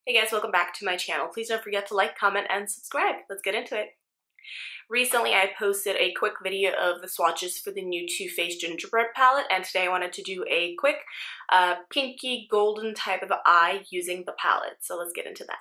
Hey guys, welcome back to my channel. Please don't forget to like, comment, and subscribe. Let's get into it. Recently, I posted a quick video of the swatches for the new Too Faced Gingerbread palette, and today I wanted to do a quick pinky golden type of eye using the palette. So let's get into that.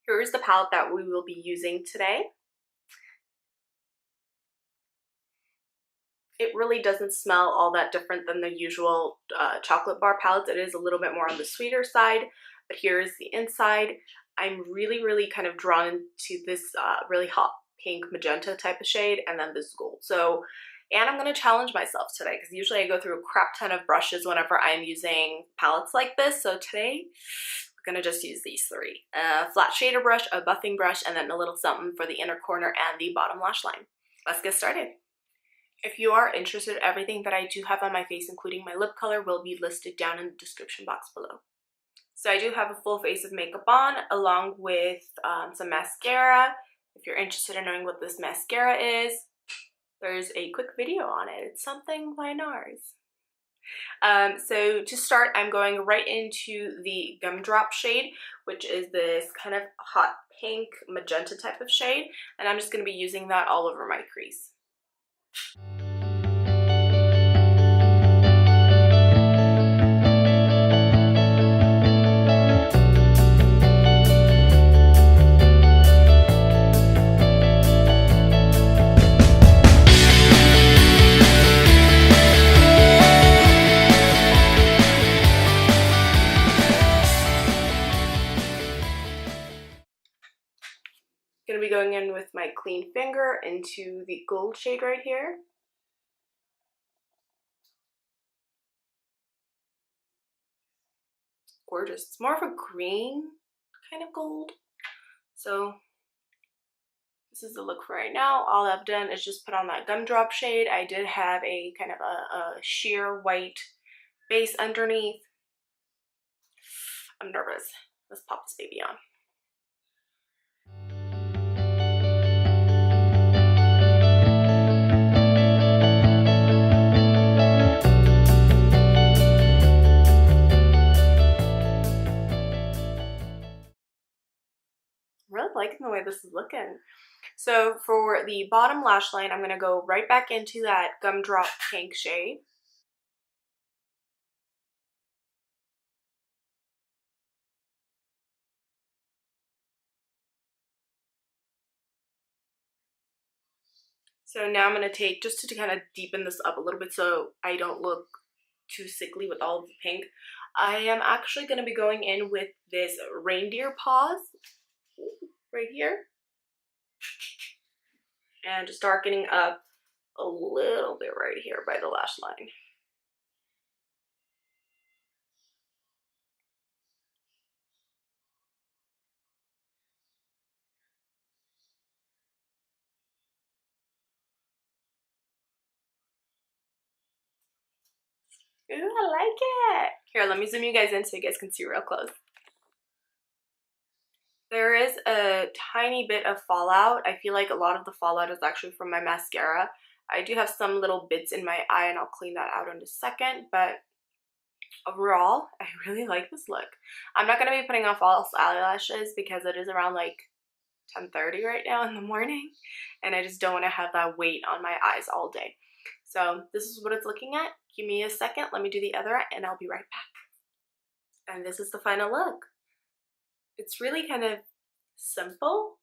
Here's the palette that we will be using today. It really doesn't smell all that different than the usual chocolate bar palettes. It is a little bit more on the sweeter side, but here's the inside. I'm really kind of drawn to this really hot pink magenta type of shade, and then this gold. And I'm going to challenge myself today because usually I go through a crap ton of brushes whenever I'm using palettes like this. So today we're going to just use these three. A flat shader brush, a buffing brush, and then a little something for the inner corner and the bottom lash line. Let's get started. If you are interested, everything that I do have on my face, including my lip color, will be listed down in the description box below. So I do have a full face of makeup on, along with some mascara. If you're interested in knowing what this mascara is, there's a quick video on it. It's something by Nars. So to start, I'm going right into the Gumdrop shade, which is this kind of hot pink magenta type of shade, and I'm just going to be using that all over my crease. Going to be going in with my clean finger into the gold shade right here. Gorgeous. It's more of a green kind of gold. So this is the look for right now. All I've done is just put on that Gumdrop shade. I did have a kind of a sheer white base underneath. I'm nervous. Let's pop this baby on. Really liking the way this is looking. So for the bottom lash line, I'm going to go right back into that Gumdrop pink shade. So now I'm going to take, just to kind of deepen this up a little bit so I don't look too sickly with all of the pink, I am actually going to be going in with this reindeer paws right here. And just darkening up a little bit right here by the lash line. Ooh, I like it. Here, let me zoom you guys in so you guys can see real close. There is a tiny bit of fallout. I feel like a lot of the fallout is actually from my mascara. I do have some little bits in my eye, and I'll clean that out in a second, but overall, I really like this look. I'm not going to be putting on false eyelashes because it is around like 10:30 right now in the morning, and I just don't want to have that weight on my eyes all day. So this is what it's looking at. Give me a second, let me do the other eye, and I'll be right back. And this is the final look. It's really kind of simple,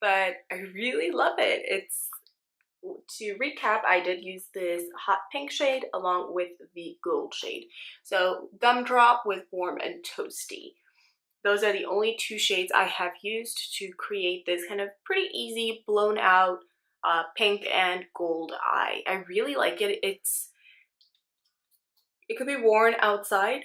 but I really love it. To recap, I did use this hot pink shade along with the gold shade. So Gumdrop with Warm and Toasty. Those are the only two shades I have used to create this kind of pretty easy blown out pink and gold eye. I really like it. It could be worn outside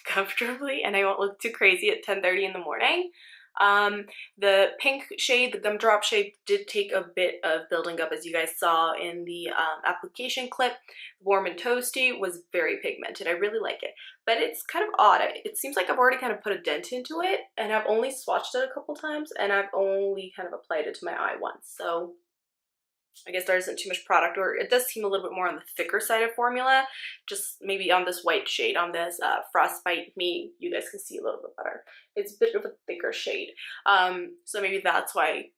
comfortably and I won't look too crazy at 10:30 in the morning. The pink shade, the gumdrop shade, did take a bit of building up, as you guys saw in the application clip. Warm and Toasty was very pigmented. I really like it, but it's kind of odd. It seems like I've already kind of put a dent into it, and I've only swatched it a couple times, and I've only kind of applied it to my eye once. So I guess there isn't too much product, or it does seem a little bit more on the thicker side of formula, just maybe on this white shade, on this Frostbite Me, you guys can see a little bit better. It's a bit of a thicker shade. So maybe that's why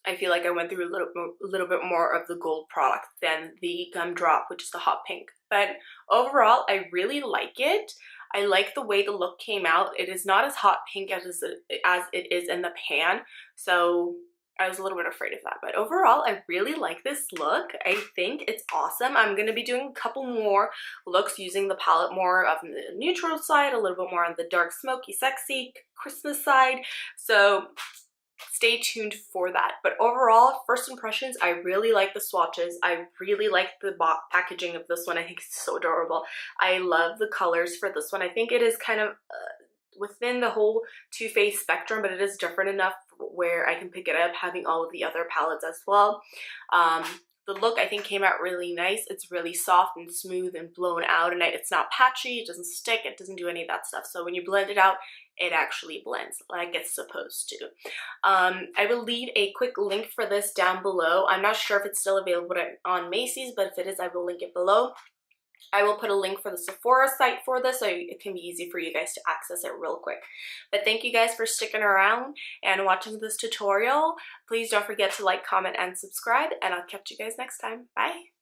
I feel like I went through a little bit more of the gold product than the Gumdrop, which is the hot pink. But overall, I really like it. I like the way the look came out. It is not as hot pink as it is in the pan, so I was a little bit afraid of that. But overall, I really like this look. I think it's awesome. I'm going to be doing a couple more looks using the palette more of the neutral side, a little bit more on the dark, smoky, sexy, Christmas side. So stay tuned for that. But overall, first impressions, I really like the swatches. I really like the packaging of this one. I think it's so adorable. I love the colors for this one. I think it is kind of within the whole Too Faced spectrum, but it is different enough where I can pick it up having all of the other palettes as well. The look, I think, came out really nice. It's really soft and smooth and blown out, and it's not patchy, it doesn't stick, it doesn't do any of that stuff. So when you blend it out, it actually blends like it's supposed to. I will leave a quick link for this down below. I'm not sure if it's still available on Macy's, but if it is, I will link it below. I will put a link for the Sephora site for this, so it can be easy for you guys to access it real quick. But thank you guys for sticking around and watching this tutorial. Please don't forget to like, comment, and subscribe, and I'll catch you guys next time. Bye!